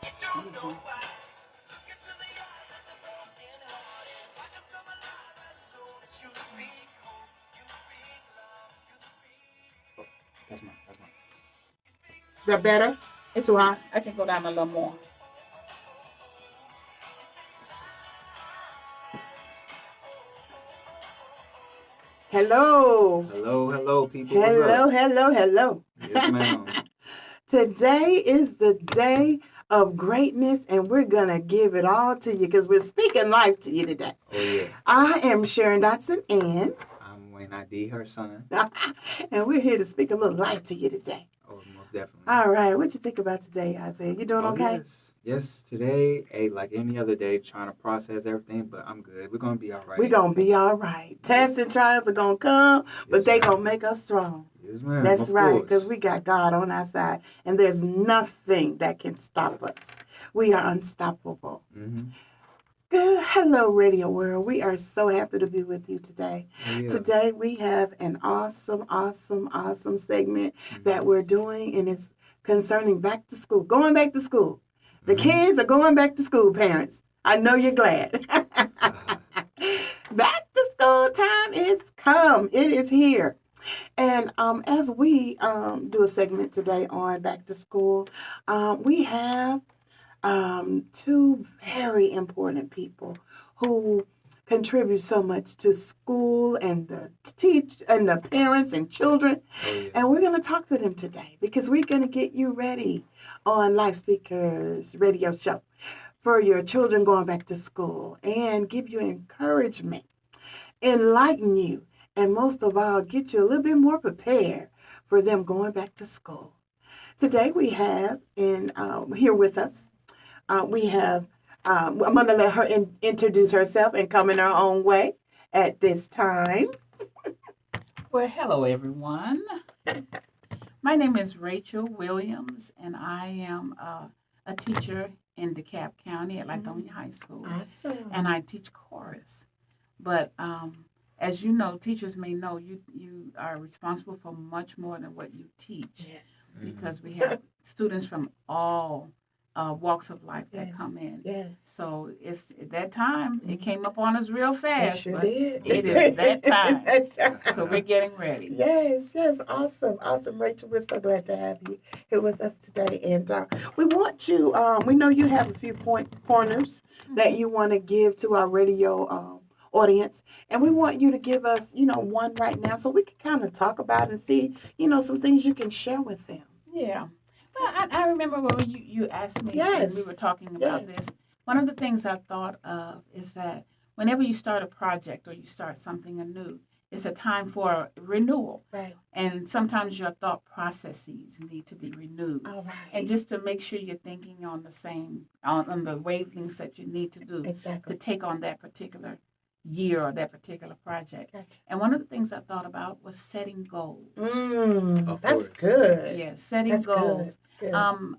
Mhm. Oh, that's mine. Is that better? It's Too high? I can go down a little more. Hello. Hello, people. What's Hello, up? hello, hello. Yes, ma'am. Today is the day of greatness, and we're going to give it all to you because we're speaking life to you today. Oh, yeah. I am Sharon Dotson, and I'm Wayne ID, her son. and we're here to speak a little life to you today. Oh, most definitely. All right, what you think about today, Isaiah? You doing Oh, okay? yes. Yes, today, like any other day, trying to process everything, but I'm good. We're going to be all right. We're going to be all right. Tests and trials are going to come, but Yes, they ma'am. going to make us strong. Yes, ma'am. That's of right, course. because we got God on our side, and there's nothing that can stop us. We are unstoppable. Mm-hmm. Good. Hello, Radio World. We are so happy to be with you today. Oh, yeah. Today, we have an awesome segment that we're doing, and it's concerning back to school, going back to school. The kids are going back to school, parents. I know you're glad. Back to school time is come. It is here. And as we do a segment today on back to school, we have two very important people who contribute so much to school and the parents and children. Oh, yeah. And we're going to talk to them today because we're going to get you ready on Life Speakers radio show for your children going back to school and give you encouragement, enlighten you, and most of all, get you a little bit more prepared for them going back to school. Today we have here with us, we have, I'm going to let her introduce herself and come in her own way at this time. Well, hello, everyone. My name is Rachel Williams, and I am a teacher in DeKalb County at Lithonia High School. Awesome. And I teach chorus. But as you know, teachers may know you are responsible for much more than what you teach. Yes. Because we have students from all walks of life that Yes. come in. Yes. So it's at that time, it came up on us real fast. It sure but did. It is that time. That time. So we're getting ready. Yes, awesome, Rachel. We're so glad to have you here with us today, and we want you. We know you have a few pointers that you want to give to our radio audience, and we want you to give us, one right now, so we can kind of talk about it and see, some things you can share with them. Yeah. Well, I remember when you asked me and we were talking about this. One of the things I thought of is that whenever you start a project or you start something anew, it's a time for renewal. Right. And sometimes your thought processes need to be renewed. All right. And just to make sure you're thinking on the same, on the wavelengths that you need to do Exactly. to take on that particular year or that particular project. Gotcha. And one of the things I thought about was setting goals. That's good. Yes, setting That's goals. Good.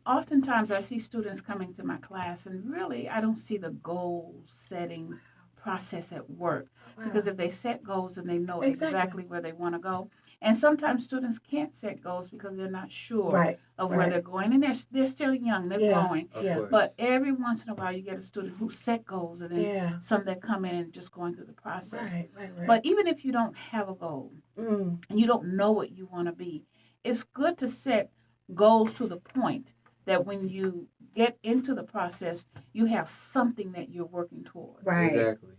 Oftentimes I see students coming to my class and really I don't see the goal setting process at work. Wow. Because if they set goals and they know Exactly. exactly where they want to go, and sometimes students can't set goals because they're not sure of where they're going, and they're still young, they're growing. Yeah. But every once in a while, you get a student who set goals, and then some that come in and just going through the process. Right. But even if you don't have a goal and you don't know what you want to be, it's good to set goals to the point that when you get into the process, you have something that you're working towards. Right. Exactly.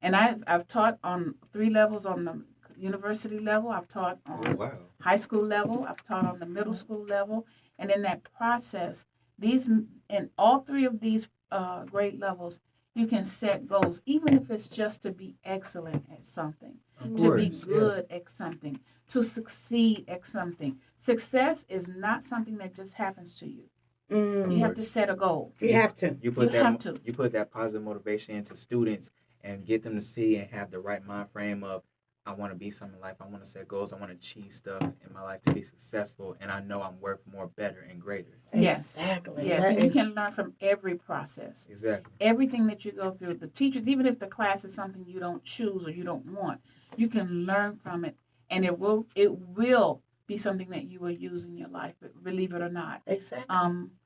And I've taught on 3 levels, on the university level, I've taught on high school level, I've taught on the middle school level, and in that process, in all 3 of these grade levels, you can set goals, even if it's just to be excellent at something, to be good at something, to succeed at something. Success is not something that just happens to you. You have to set a goal. You have to. You put that positive motivation into students and get them to see and have the right mind frame of, I want to be something in life. I want to set goals. I want to achieve stuff in my life to be successful. And I know I'm worth more, better, and greater. Yes. Exactly. Yes. And you can learn from every process. Exactly. Everything that you go through. The teachers, even if the class is something you don't choose or you don't want, you can learn from it. And it will be something that you will use in your life, believe it or not. Exactly.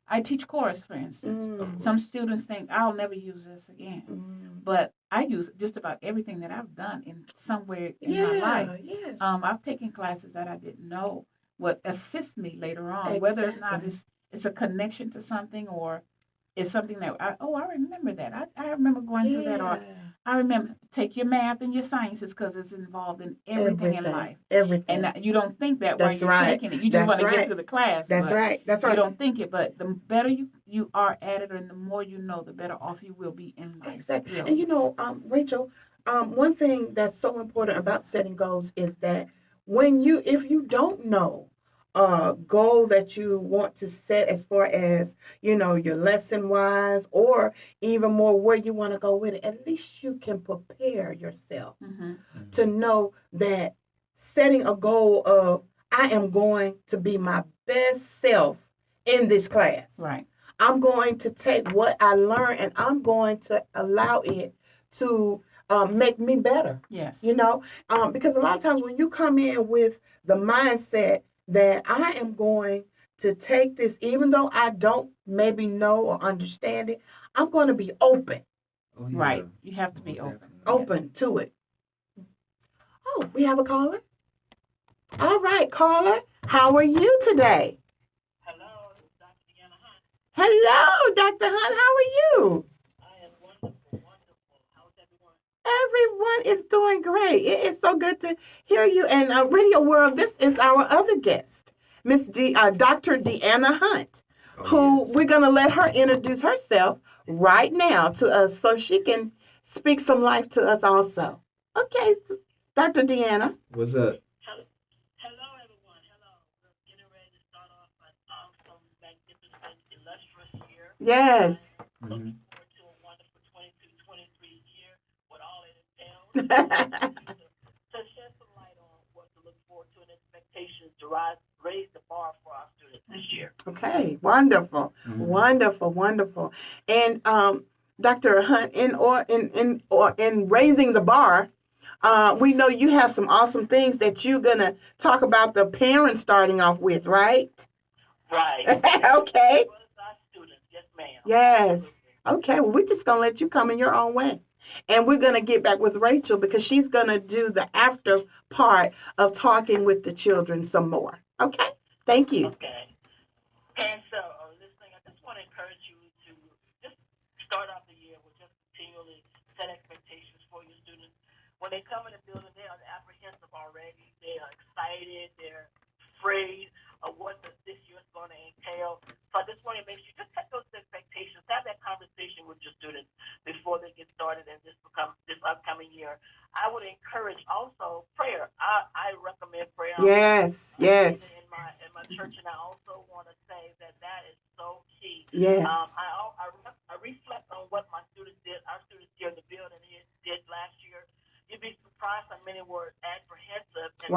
I teach chorus, for instance. Some students think I'll never use this again, but I use just about everything that I've done in somewhere in my life. Yes. I've taken classes that I didn't know would assist me later on, whether or not it's a connection to something or it's something that I remember that. I remember going through that, or I remember take your math and your sciences because it's involved in everything in life. Everything. And you don't think that while you're taking it. You just want to get through the class. That's right. That's right. You don't think it, but the better you are at it and the more you know, the better off you will be in life. Exactly. Really. And Rachel, one thing that's so important about setting goals is that if you don't know goal that you want to set as far as, your lesson wise or even more where you want to go with it, at least you can prepare yourself to know that setting a goal of, I am going to be my best self in this class. Right. I'm going to take what I learned and I'm going to allow it to make me better. Yes. Because a lot of times when you come in with the mindset that I am going to take this, even though I don't maybe know or understand it, I'm going to be open. Oh, yeah. Right. You have to be open. Open to it. Oh, we have a caller? All right, caller. How are you today? Hello, Dr. Deanna Hunt. Hello, Dr. Hunt. How are you? I am wonderful. How's everyone? Everyone is doing great. It is so good to hear you. And Radio World, this is our other guest, Dr. Deanna Hunt, who we're going to let her introduce herself right now to us so she can speak some life to us also. Okay, Dr. Deanna. What's up? Hello, everyone. Hello. We're getting ready to start off an awesome, magnificent, illustrious year. Yes. Looking forward to a wonderful 22-23 year with all it entails. To shed some light on what to look forward to and expectations to raise the bar for our students this year. Okay, wonderful, wonderful. And Dr. Hunt, in raising the bar, we know you have some awesome things that you're gonna talk about the parents starting off with, right? Right. Okay. Our students, yes, ma'am. Yes. Okay. Well, we're just gonna let you come in your own way. And we're going to get back with Rachel because she's going to do the after part of talking with the children some more. Okay? Thank you. Okay. And so, listening, I just want to encourage you to just start off the year with just continually set expectations for your students. When they come in the building, they are apprehensive already. They are excited. They're afraid of what this year is going to entail. So I just want to make sure you just set those expectations. Have that conversation with your students before they get started and this upcoming year. I would encourage also prayer. I recommend prayer. Yes. In my church, and I also want to say that is so key. Yes. I reflect on what my students did. Our students here in the building did last year. You'd be surprised how many were apprehensive and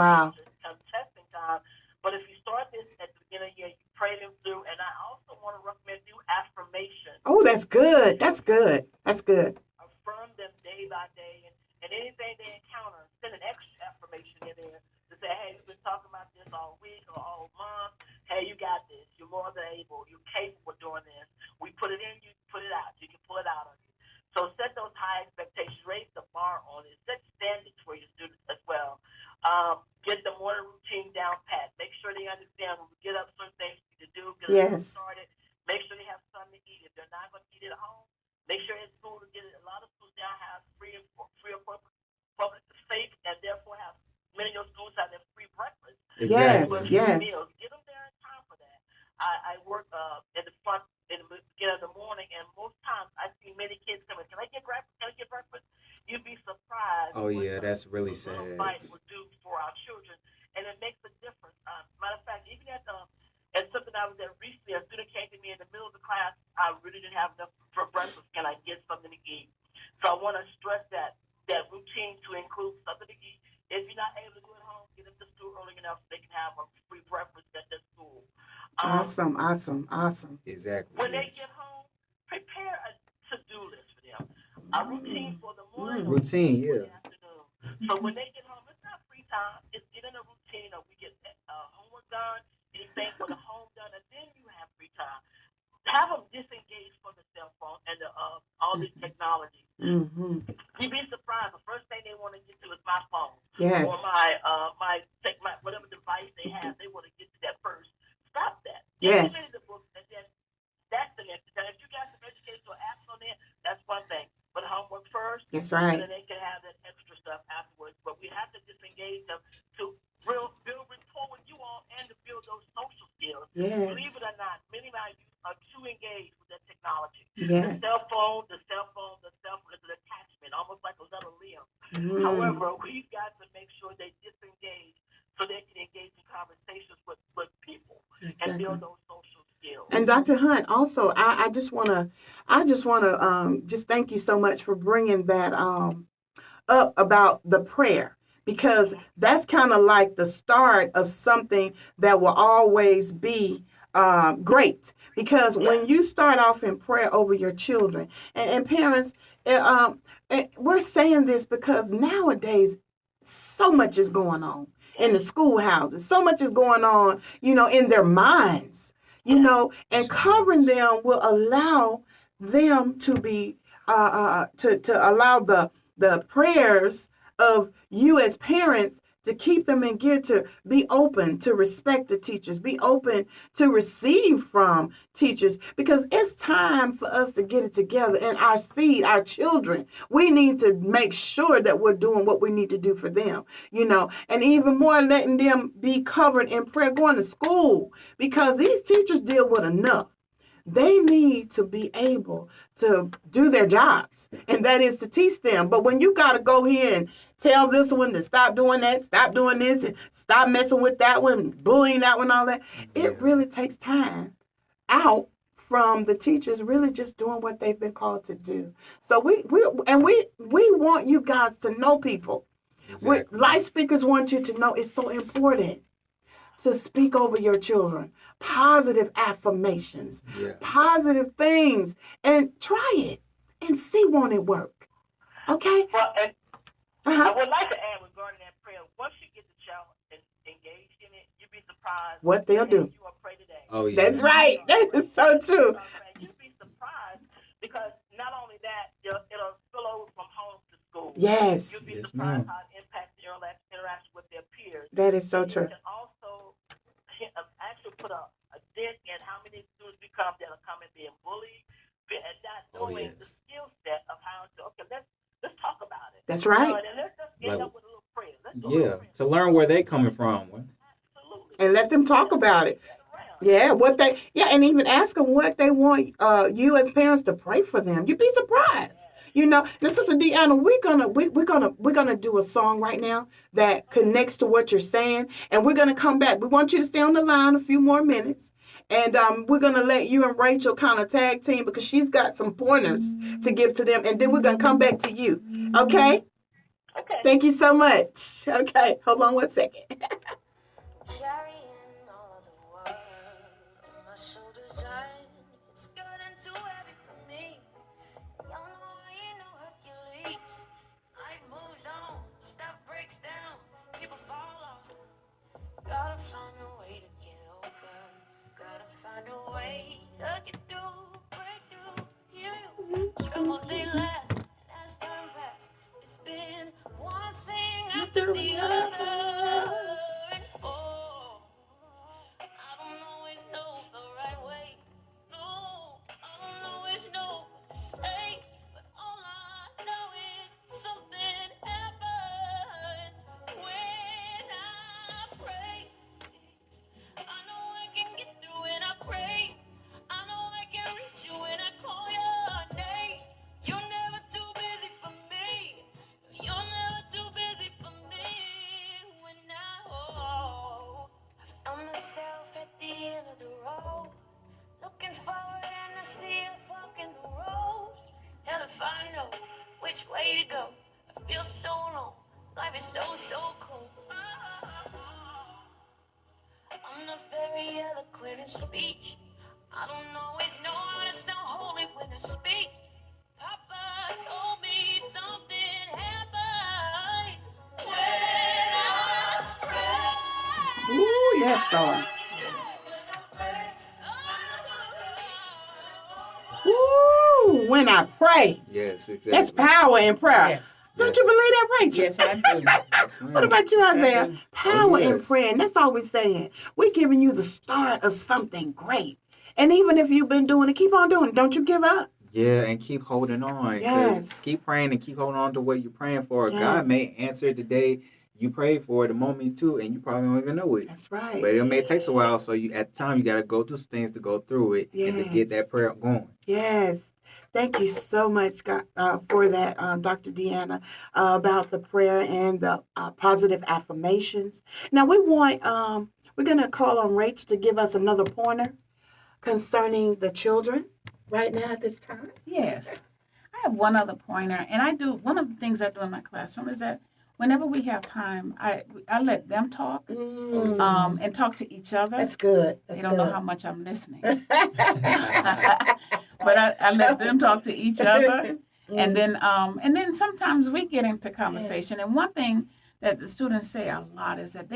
come testing time. But if you start this at the beginning of the year, you pray them through. And I also want to recommend do affirmation. Oh, that's good. That's good. Affirm them day by day. And anything they encounter, send an extra affirmation in there to say, hey, we've been talking about this all week or all month. Hey, you got this. You're more than able. You're capable of doing this. We put it in you, put it out. You can pull it out of you. So set those high expectations. Raise the bar on it. Set standards for your students as well. Get the morning routine down pat. Make sure they understand when we get up, certain things to do. Get them started. Make sure they have something to eat. If they're not going to eat it at home, make sure at school to get it. A lot of schools now have free or public safe, and therefore have many of your schools have their free breakfast. Exactly. Yes. Meals. Get them there in time for that. I work in the front in the beginning of the morning, and most times I see many kids coming. Can I get breakfast? Can I get breakfast? You'd be surprised. Oh yeah, that's really sad. Fight will do for our children, and it makes a difference. Matter of fact, even at something I was at recently, a student came to me in the middle of the class. I really didn't have enough for breakfast. Can I get something to eat? So I want to stress that routine to include something to eat. If you're not able to do it at home, get them to school early enough so they can have a free breakfast at their school. Awesome. Exactly. When they get home, prepare a to-do list for them. A routine for the morning. Routine, yeah. For the afternoon. So when they get home, it's not free time. It's getting a routine of we get homework done, anything for the home done, and then you have free time. have them disengaged from the cell phone and all this technology. Mm-hmm. You'd be surprised. The first thing they want to get to is my phone Yes. or my whatever device they have. They want to get to that first. Stop that. Yes. Get the book, and then that's the next thing. If you got some educational apps on there, that's one thing. But homework first. That's right. And then they can have that extra stuff afterwards. But we have to disengage them to build rapport with you all and to build those social skills. Yes. Believe it or not, many of our youth are too engaged with that technology. Yes. The cell phone is an attachment, almost like another limb. Mm. However, we've got to make sure they disengage so they can engage in conversations with people and build those social skills. And Dr. Hunt, also, I just want to just thank you so much for bringing that up about the prayer, because that's kind of like the start of something that will always be great. Because when you start off in prayer over your children and parents, we're saying this because nowadays so much is going on in the schoolhouses. So much is going on, in their minds, and covering them will allow them to be, to allow the prayers of you as parents to keep them in gear, to be open to respect the teachers, be open to receive from teachers, because it's time for us to get it together. And our children, we need to make sure that we're doing what we need to do for them, and even more letting them be covered in prayer, going to school, because these teachers deal with enough. They need to be able to do their jobs, and that is to teach them. But when you got to go here and tell this one to stop doing that, stop doing this, and stop messing with that one, bullying that one, all that, it really takes time out from the teachers really just doing what they've been called to do. So we want you guys to know, people. Exactly. Life Speakers want you to know it's so important to speak over your children, positive affirmations, positive things, and try it and see, won't it work? Okay? Well, and I would like to add regarding that prayer, once you get the child engaged in it, you'd be surprised what they'll do. You will pray today. Oh, yeah. That's right. That is so true. You'd be surprised because not only that, it'll spill over from home to school. Yes. You'd be surprised how it impacts their interaction with their peers. That is so true. And also actually put a dent in how many students become that are coming being bullied and not knowing the skill set of how to, let's talk about it. That's right. And let's just end up with a little prayer. Let's do a little prayer. To learn where they coming from. Absolutely. And let them talk about it. Yeah, and even ask them what they want you as parents to pray for them. You'd be surprised. Now, Sister Deanna, we're gonna do a song right now that connects to what you're saying, and we're gonna come back. We want you to stay on the line a few more minutes, and we're gonna let you and Rachel kind of tag team because she's got some pointers to give to them, and then we're gonna come back to you. Okay? Okay. Thank you so much. Okay, hold on one second. Gotta find a way to get over. Gotta find a way to get through, break through. You struggles they last, and as time pass, it's been one thing after the other. Oh, I don't always know the right way. No, I don't always know what to say, but all I know is something happens when I pray. I know I can get through when I pray. I know I can reach you when I call your name. You're never too busy for me. You're never too busy for me. When I found myself at the end of the road, looking forward and I see a fork in the road. Hell if I know which way to go. I feel so long. Life is so cold. I'm not very eloquent in speech. I don't always know how to sound holy when I speak. Papa told me something happened when I pray. Ooh, yes, sir. when I pray. Yes, exactly. That's power in prayer. Yes. Don't you believe that, Rachel? Yes, I do. Yes, ma'am. What about you, Yes, I Isaiah? do. Power in yes. prayer. And that's all we're saying. We're giving you the start of something great. And even if you've been doing it, keep on doing it. Don't you give up. Yeah, and keep holding on. Yes. Because keep praying and keep holding on to what you're praying for. Yes. God may answer it the day you prayed for it, the moment too, and you probably don't even know it. That's right. But it may take a while, so you at the time you gotta go through some things to go through it and to get Yes. that prayer going. Yes. Thank you so much for that, Dr. Deanna, about the prayer and the positive affirmations. Now we're going to call on Rachel to give us another pointer concerning the children right now at this time. Yes. I have one other pointer, and one of the things I do in my classroom is that whenever we have time, I let them talk and talk to each other. That's good. That's They don't good. know how much I'm listening. But I let them talk to each other, and then sometimes we get into conversation. Yes. And one thing that the students say a lot is that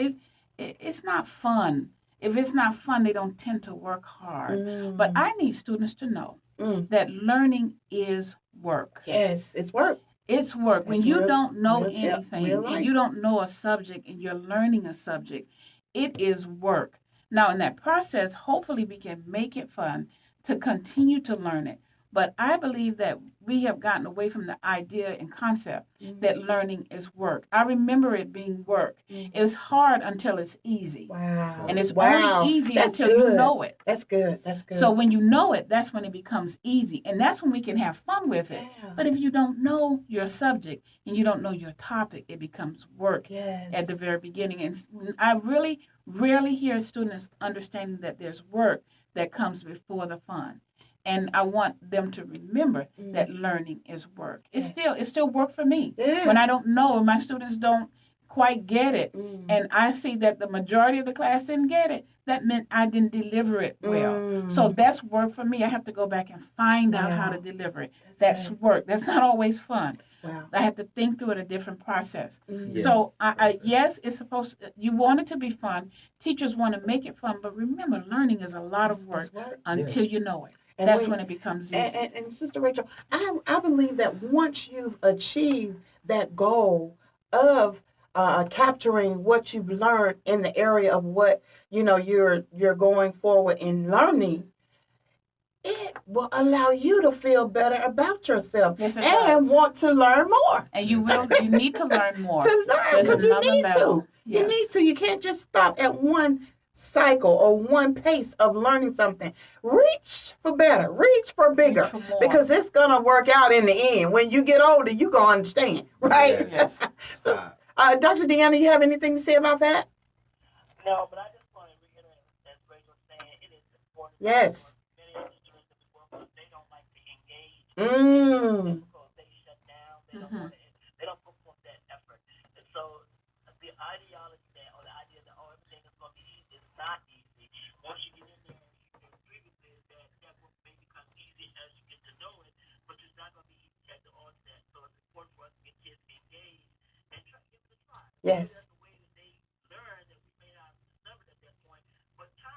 it's not fun. If it's not fun, they don't tend to work hard. But I need students to know that learning is work. Yes, it's work. It's work. When That's you real- don't know real tip, anything real life. and you don't know a subject and you're learning a subject, it is work. Now, in that process, hopefully we can make it fun to continue to learn it. But I believe that we have gotten away from the idea and concept that learning is work. I remember it being work. It's hard until it's easy. Wow. And it's wow. only easy That's until you good. know it. That's good. That's good. So when you know it, that's when it becomes easy. And that's when we can have fun with it. Yeah. But if you don't know your subject and you don't know your topic, it becomes work Yes. at the very beginning. And I really rarely hear students understanding that there's work that comes before the fun. And I want them to remember that learning is work. It's still work for me. Yes. When I don't know, and my students don't quite get it, and I see that the majority of the class didn't get it, that meant I didn't deliver it well. So that's work for me. I have to go back and find out how to deliver it. That's good. work. That's not always fun. Wow. I have to think through it a different process. Yeah. So yes, it's you want it to be fun. Teachers want to make it fun, but remember, learning is a lot of work It's work. until Yes. you know it. And That's we- when it becomes easy. And Sister Rachel, I believe that once you've achieved that goal of capturing what you've learned in the area of what you're going forward in learning, it will allow you to feel better about yourself Yes, it and does. want to learn more. And you need to learn more. To learn, There's because you another need level. to. You Yes. need to. You can't just stop at one cycle or one pace of learning something. Reach for better. Reach for bigger. Reach for more. Because it's gonna work out in the end. When you get older, you gonna understand, right? Yes. Stop. Dr. Deanna, you have anything to say about that? No, but I just want to reiterate, as Rachel was saying, it is important. Yes. Many of the students in this world, they don't like to engage. Because they shut down. They don't want to. They don't put forth that effort. And so the ideology or the idea that everything is going to be easy is not easy. Once you get in there, you can agree with this, that will may become easy as you get to know it, but it's not going to be easy to take the onset. So it's important for us to get kids engaged and try to give it a try. Yes. That's the way that they learn that we may not have discovered at that point, but try.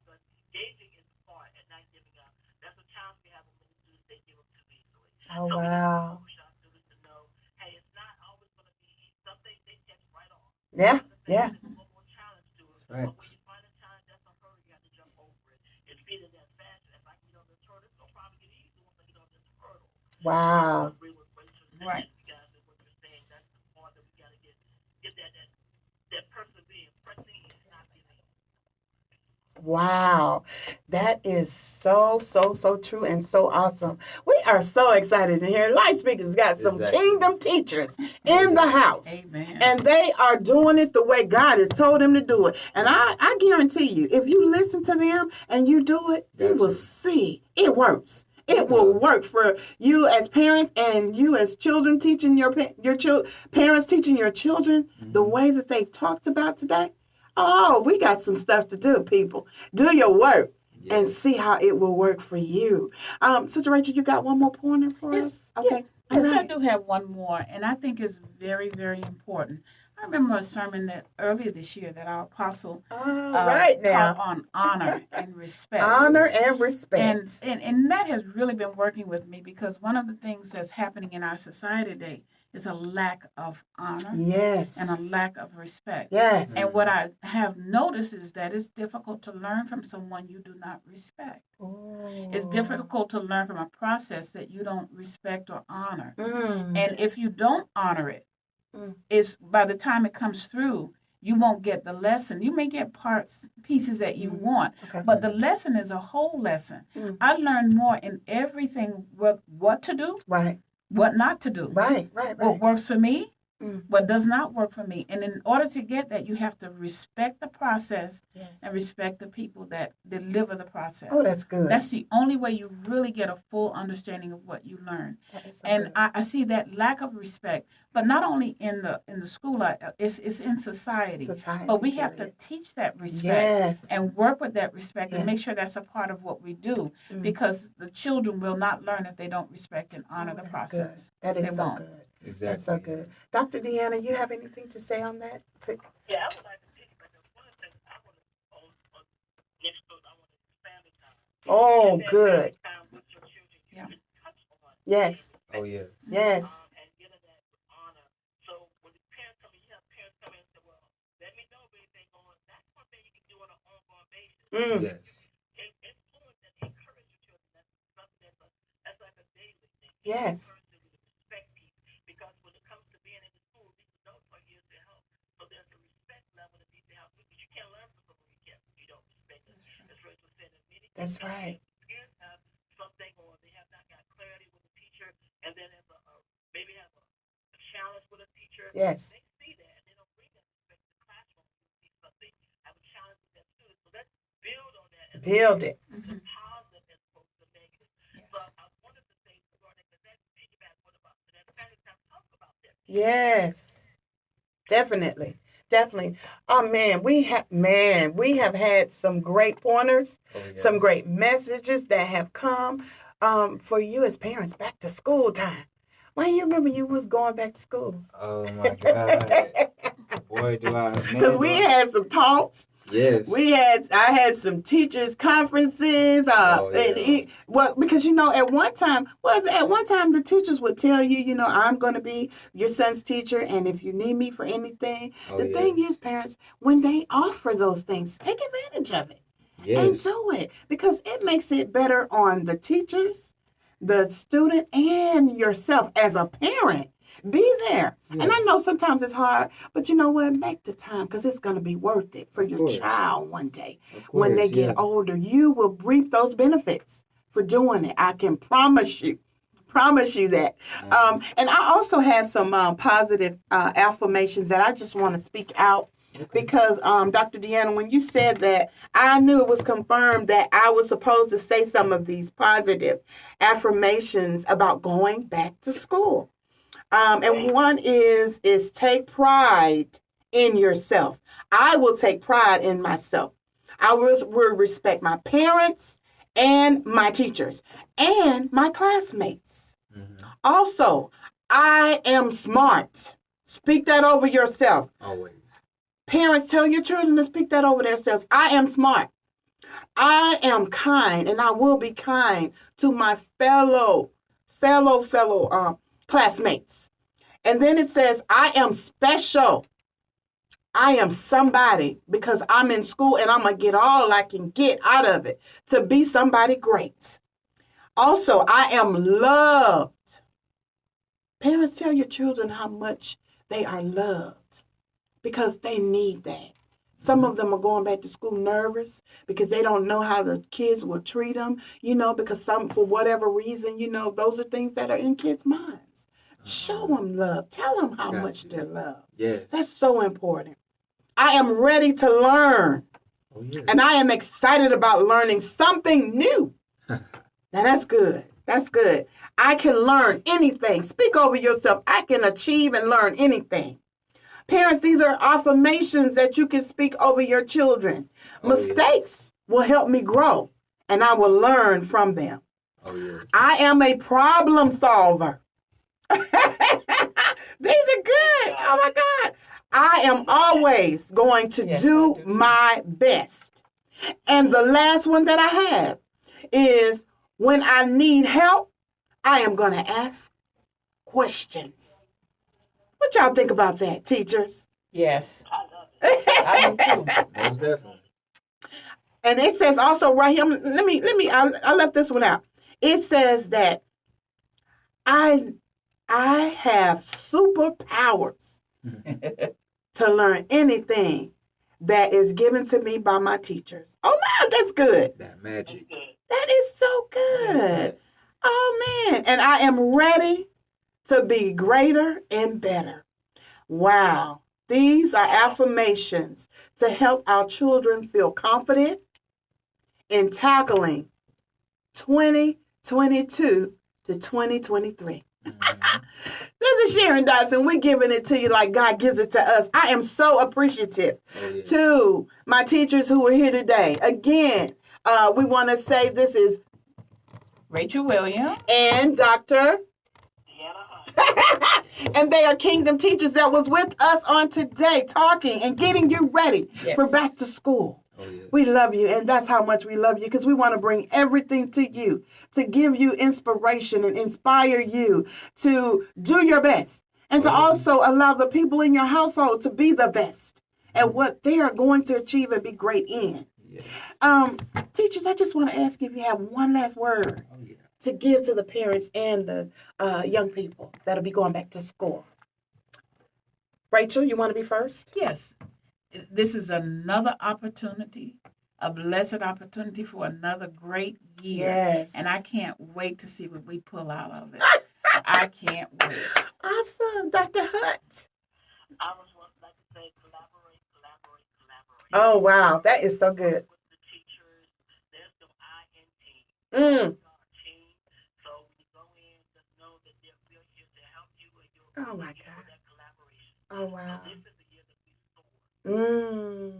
But engaging is the part and not giving up. That's a challenge we have with many students. They give up too easily. Oh, So we wow. have to push our students to know, hey, it's not always going to be easy. Some things they catch right on. Yeah, Other things yeah. there's a little more challenge to it. But when you find a challenge, that's a hurdle. You have to jump over it. It's feeding that fashion. If I can get on this hurdle, it's going to probably get easy once I get on this hurdle. Wow. I agree with Rachel. Right. You guys and what you're saying. That's the part that we got to get that persevere, pressing and not giving up. Wow. That is so true and so awesome. We are so excited in here. Life Speakers got some Exactly. kingdom teachers in the house. Amen. And they are doing it the way God has told them to do it. And I guarantee you, if you listen to them and you do it, you will Gotcha. see it works. It will work for you as parents and you as children teaching your parents teaching your children the way that they've talked about today. Oh, we got some stuff to do, people. Do your work and see how it will work for you. Sister Rachel, you got one more pointer for Yes, us? Okay. Yes, All I right. do have one more, and I think it's very, very important. I remember a sermon that earlier this year that our apostle All right taught now. on honor and respect. Honor and respect. And that has really been working with me because one of the things that's happening in our society today is a lack of honor Yes. and a lack of respect. Yes. And what I have noticed is that it's difficult to learn from someone you do not respect. It's difficult to learn from a process that you don't respect or honor. And if you don't honor it, it's by the time it comes through, you won't get the lesson. You may get pieces that you want, Okay. but the lesson is a whole lesson. I learned more in everything what to do, Right. what not to do, Right. what works for me, Mm. what does not work for me. And in order to get that, you have to respect the process and respect the people that deliver the process. Oh, that's good. That's the only way you really get a full understanding of what you learn. That is so And good. I see that lack of respect, but not only in the school, it's in society. Society, But we have to period. teach that respect Yes. and work with that respect and make Yes. sure that's a part of what we do, Mm. because the children will not learn if they don't respect and honor the That's process. good. That is They so won't. good. Exactly. That's so good. Dr. Deanna, you have anything to say on that? Yeah, I would like to piggyback on one of the things I want to on next book. I want to family time. Oh, And that good. family time with your children, you Yeah. can touch on. Yes. Oh yeah. Yes. And getting that with honor. So when the parents come in, you have parents come in and say, "Well, let me know if anything going." That's one thing you can do on an ongoing basis. Mm. Yes. Influence and encourage your children. That's something that's like a daily thing. Yes. Encourage them to respect people, because when it comes to being in the school, these adults are here to help. So there's a respect level that needs to help, because you can't learn from someone you don't respect. As Rachel said, in many That's cases, right. parents have something, or they have not got clarity with the teacher, and then have maybe have a challenge with a teacher. Yes. They see that and they don't bring that respect to the classroom. They see something, have a challenge with that student. So let's build on that. And Build it. the positive as opposed to negative. So I wanted to say, because that piggyback, what about that family time? Talk about that. Yes. Definitely. Definitely. Oh man, we have had some great pointers, Oh, yes. some great messages that have come for you as parents back to school time. When you remember you was going back to school? Oh my God. Boy, do I. Because we had some talks. Yes. I had some teachers conferences. Oh, yeah. Because at one time the teachers would tell you, I'm going to be your son's teacher, and if you need me for anything, Oh, the thing yes. is, parents, when they offer those things, take advantage of it and Yes. do it, because it makes it better on the teachers, the student, and yourself as a parent. Be there. Yeah. And I know sometimes it's hard, but you know what? Make the time, because it's going to be worth it for your course. child one day. Of When they course, get yeah. older, you will reap those benefits for doing it. I can promise you that. And I also have some positive affirmations that I just want to speak out. Okay. Because Dr. Deanna, when you said that, I knew it was confirmed that I was supposed to say some of these positive affirmations about going back to school. And one is take pride in yourself. I will take pride in myself. I will respect my parents and my teachers and my classmates. Mhm. Also, I am smart. Speak that over yourself. Always. Parents, tell your children to speak that over themselves. I am smart. I am kind, and I will be kind to my fellow classmates. And then it says, I am special. I am somebody, because I'm in school and I'm going to get all I can get out of it to be somebody great. Also, I am loved. Parents, tell your children how much they are loved, because they need that. Some of them are going back to school nervous because they don't know how the kids will treat them, because for whatever reason, those are things that are in kids' minds. Show them love. Tell them how much they're loved. Yes. That's so important. I am ready to learn, Oh, yes. and I am excited about learning something new. Now, that's good. That's good. I can learn anything. Speak over yourself. I can achieve and learn anything. Parents, these are affirmations that you can speak over your children. Oh, yes. Mistakes will help me grow, and I will learn from them. Oh, yes. I am a problem solver. These are good. Oh, my God. I am always going to Yes, do I do. my best. And the last one that I have is when I need help, I am going to ask questions. What y'all think about that, teachers? Yes. I love it. I do too. Most definitely. And it says also right here, I left this one out. It says that I have superpowers to learn anything that is given to me by my teachers. Oh man, that's good. That magic. Good. That is so good. Oh man. And I am ready to be greater and better. Wow. These are affirmations to help our children feel confident in tackling 2022 to 2023. Mhm. This is Sharon Dodson. We're giving it to you like God gives it to us. I am so appreciative Oh, yeah. to my teachers who are here today. Again, we want to say this is Rachel Williams. and Dr. Deanna Hunt. and they are Kingdom teachers that was with us on today talking and getting you ready for Yes. back to school. Oh, yeah. We love you, and that's how much we love you because we want to bring everything to you to give you inspiration and inspire you to do your best and to also allow the people in your household to be the best at what they are going to achieve and be great in. Yes. Teachers, I just want to ask you if you have one last word Oh, yeah. to give to the parents and the young people that'll be going back to school. Rachel, you want to be first? Yes. This is another opportunity, a blessed opportunity for another great year. Yes. And I can't wait to see what we pull out of it. I can't wait. Awesome, Dr. Hunt. I was once like to say collaborate. Oh, wow. That is so good. With the teachers, there's no I in team. Mm. Team. So when you go in, just know that we're here to help you and you're Oh, my here God. for that collaboration. Oh, wow. This is the year that we soar.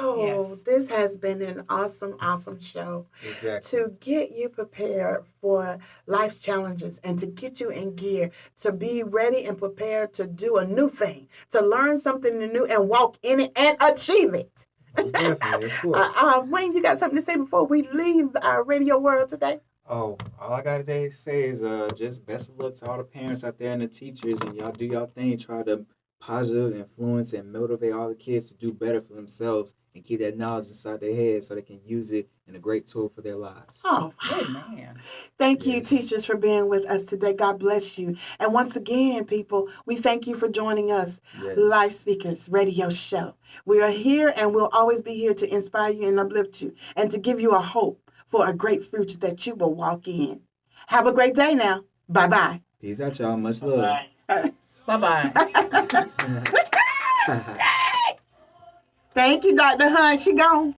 Oh, Yes. this has been an awesome, awesome show Exactly. to get you prepared for life's challenges and to get you in gear, to be ready and prepared to do a new thing, to learn something new and walk in it and achieve it. Most definitely, of course. Wayne, you got something to say before we leave our radio world today? Oh, all I gotta say is just best of luck to all the parents out there and the teachers, and y'all do y'all thing. Try to positive influence and motivate all the kids to do better for themselves and keep that knowledge inside their head so they can use it in a great tool for their lives. Oh, Amen. thank you, Yes. teachers, for being with us today. God bless you. And once again, people, we thank you for joining us. Yes. Life Speakers Radio Show. We are here and we'll always be here to inspire you and uplift you and to give you a hope for a great future that you will walk in. Have a great day now. Bye-bye. Peace out, y'all. Much love. Bye. Bye-bye. Thank you, Dr. Hunt. She gone.